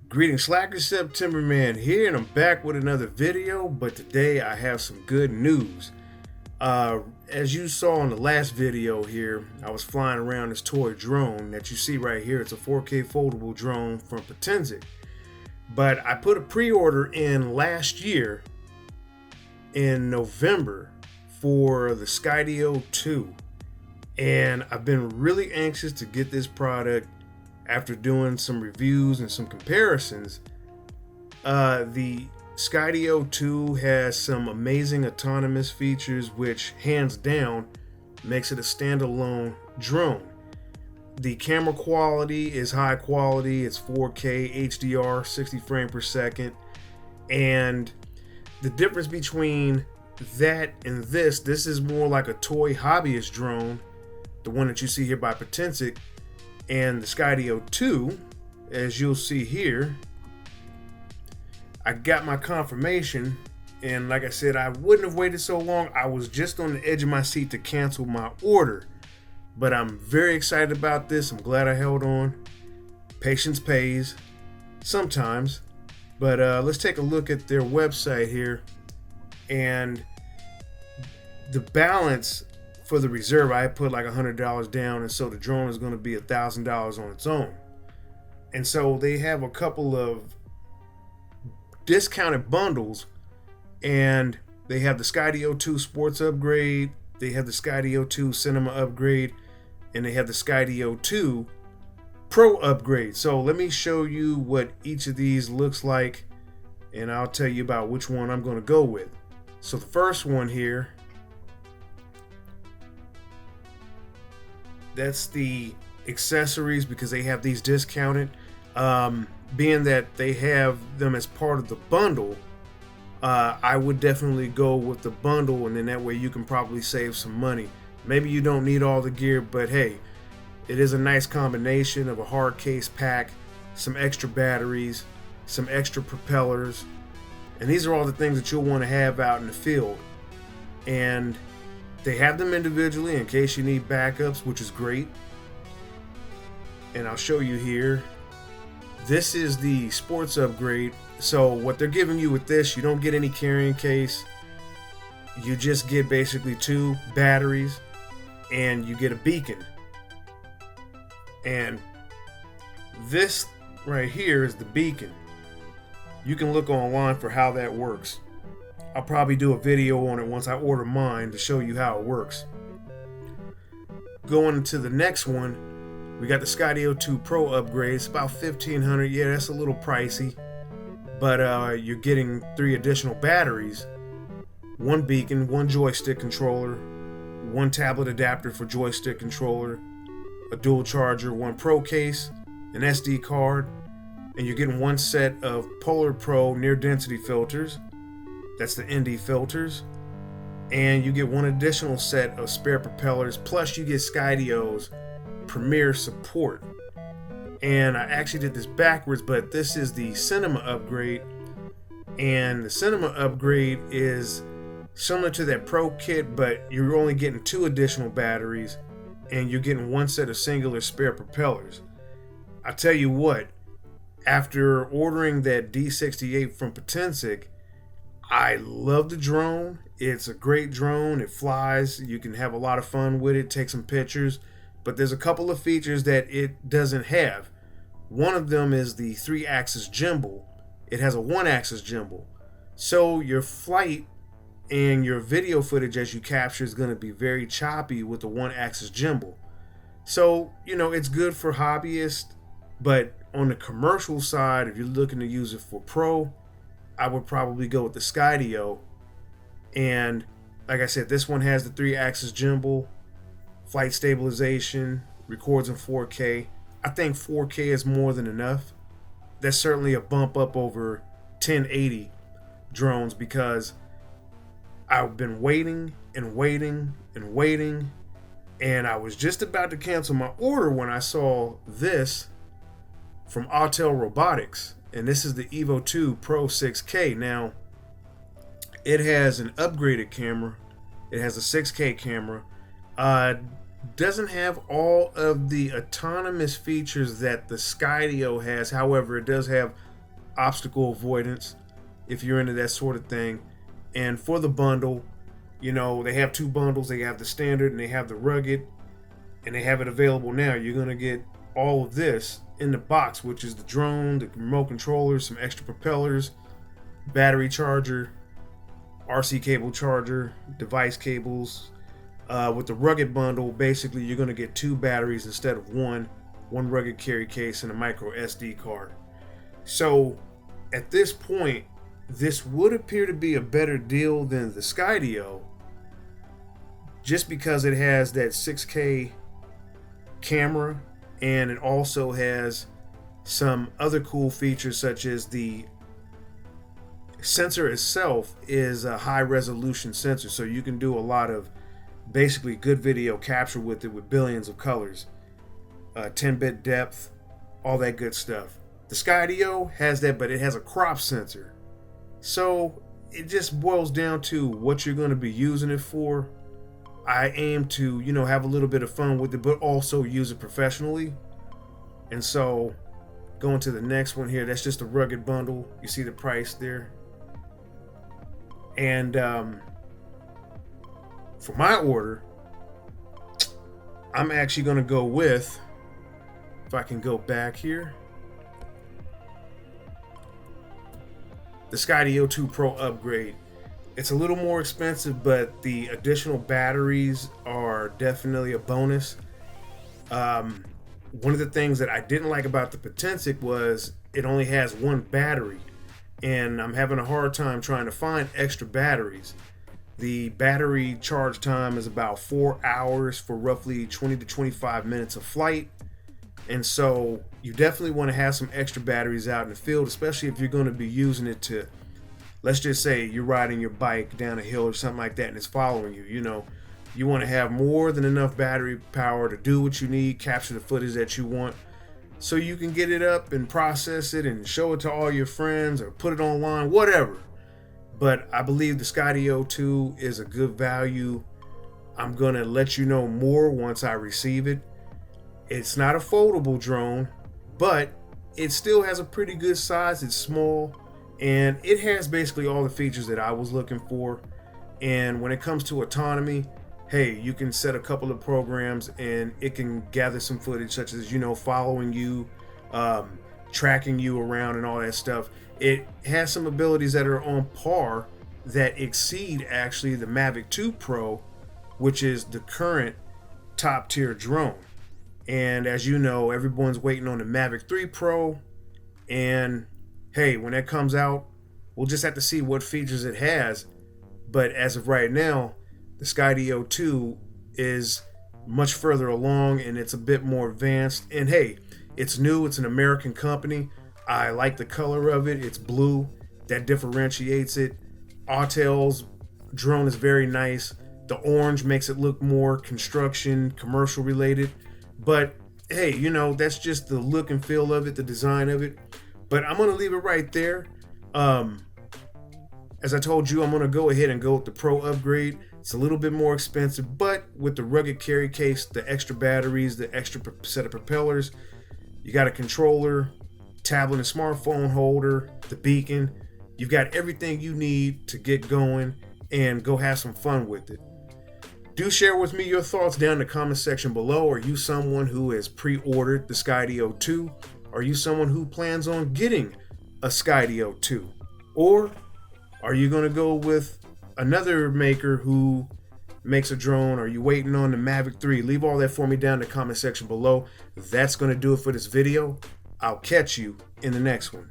Greetings, Slacker September Man here, and I'm back with another video. But today I have some good news. As you saw in the last video here, I was flying around this toy drone that you see right here. It's a 4K foldable drone from Potensic. But I put a pre-order in last year in November for the Skydio 2, and I've been really anxious to get this product. After doing some reviews and some comparisons, the Skydio 2 has some amazing autonomous features, which hands down makes it a standalone drone. The camera quality is high quality. It's 4K HDR, 60 frames per second. And the difference between that and this is more like a toy hobbyist drone, the one that you see here by Potensic. And the Skydio 2, as you'll see here, I got my confirmation, and like I said, I wouldn't have waited so long. I was just on the edge of my seat to cancel my order, but I'm very excited about this. I'm glad I held on. Patience pays sometimes. But let's take a look at their website here, and the balance for the reserve, I put like $100 down, and so the drone is going to be $1,000 on its own. And so they have a couple of discounted bundles, and they have the Skydio 2 Sports Upgrade, they have the Skydio 2 Cinema Upgrade, and they have the Skydio 2 Pro Upgrade. So let me show you what each of these looks like, and I'll tell you about which one I'm going to go with. So the first one here, that's the accessories, because they have these discounted. Being that they have them as part of the bundle, I would definitely go with the bundle, and then that way you can probably save some money. Maybe you don't need all the gear, but hey, it is a nice combination of a hard case pack, some extra batteries, some extra propellers, and these are all the things that you'll want to have out in the field. And they have them individually in case you need backups, which is great. And I'll show you here. This is the sports upgrade. So what they're giving you with this, you don't get any carrying case. You just get basically 2 batteries, and you get a beacon. And this right here is the beacon. You can look online for how that works. I'll probably do a video on it once I order mine to show you how it works. Going to the next one, we got the Skydio 2 Pro upgrade. It's about $1,500. Yeah, that's a little pricey, but you're getting 3 additional batteries, 1 beacon, 1 joystick controller, 1 tablet adapter for joystick controller, a dual charger, 1 Pro case, an SD card, and you're getting 1 set of Polar Pro near density filters. That's the ND filters. And you get 1 additional set of spare propellers, plus you get Skydio's premier support. And I actually did this backwards, but this is the Cinema upgrade. And the Cinema upgrade is similar to that Pro kit, but you're only getting 2 additional batteries, and you're getting 1 set of singular spare propellers. I tell you what, after ordering that D68 from Potensic, I love the drone. It's a great drone. It flies. You can have a lot of fun with it, take some pictures. But there's a couple of features that it doesn't have. One of them is the 3-axis gimbal. It has a 1-axis gimbal. So your flight and your video footage as you capture is going to be very choppy with the 1-axis gimbal. So, it's good for hobbyists. But on the commercial side, if you're looking to use it for pro, I would probably go with the Skydio. And like I said, this one has the 3-axis gimbal, flight stabilization, records in 4K. I think 4K is more than enough. That's certainly a bump up over 1080 drones, because I've been waiting and waiting and waiting, and I was just about to cancel my order when I saw this from Autel Robotics. And this is the Evo 2 Pro 6K. Now, it has an upgraded camera. It has a 6K camera. Doesn't have all of the autonomous features that the Skydio has. However, it does have obstacle avoidance if you're into that sort of thing. And for the bundle, you know, they have two bundles. They have the standard and they have the rugged, and they have it available now. You're going to get all of this in the box, which is the drone, the remote controller, some extra propellers, battery charger, RC cable charger, device cables. With the rugged bundle, basically you're going to get two batteries instead of one rugged carry case, and a micro SD card. So at this point, this would appear to be a better deal than the Skydio, just because it has that 6K camera, and it also has some other cool features, such as the sensor itself is a high resolution sensor, so you can do a lot of basically good video capture with it, with billions of colors, 10-bit depth, all that good stuff. The Skydio has that, but it has a crop sensor. So it just boils down to what you're going to be using it for. I aim to, you know, have a little bit of fun with it, but also use it professionally. And so going to the next one here, that's just a rugged bundle. You see the price there. And for my order, I'm actually going to go with, if I can go back here, the Skydio 2 Pro upgrade. It's a little more expensive, but the additional batteries are definitely a bonus. One of the things that I didn't like about the Potensic was it only has one battery, and I'm having a hard time trying to find extra batteries. The battery charge time is about 4 hours for roughly 20 to 25 minutes of flight. And so you definitely want to have some extra batteries out in the field, especially if you're going to be using it to, let's just say you're riding your bike down a hill or something like that and it's following you. You know, you want to have more than enough battery power to do what you need, capture the footage that you want, so you can get it up and process it and show it to all your friends or put it online, whatever. But I believe the Skydio 2 is a good value. I'm going to let you know more once I receive it. It's not a foldable drone, but it still has a pretty good size. It's small, and it has basically all the features that I was looking for. And when it comes to autonomy, hey, you can set a couple of programs and it can gather some footage, such as, you know, following you, tracking you around and all that stuff. It has some abilities that are on par, that exceed actually the Mavic 2 Pro, which is the current top tier drone. And as you know, everyone's waiting on the Mavic 3 Pro, and hey, when that comes out, we'll just have to see what features it has. But as of right now, the Skydio 2 is much further along, and it's a bit more advanced. And hey, it's new, it's an American company. I like the color of it. It's blue. That differentiates it. Autel's drone is very nice. The orange makes it look more construction, commercial related. But hey, you know, that's just the look and feel of it, the design of it. But I'm going to leave it right there. As I told you, I'm going to go ahead and go with the Pro upgrade. It's a little bit more expensive, but with the rugged carry case, the extra batteries, the extra set of propellers, you got a controller, tablet and smartphone holder, the beacon. You've got everything you need to get going and go have some fun with it. Do share with me your thoughts down in the comment section below. Are you someone who has pre-ordered the Skydio 2? Are you someone who plans on getting a Skydio 2? Or are you going to go with another maker who makes a drone? Are you waiting on the Mavic 3? Leave all that for me down in the comment section below. That's going to do it for this video. I'll catch you in the next one.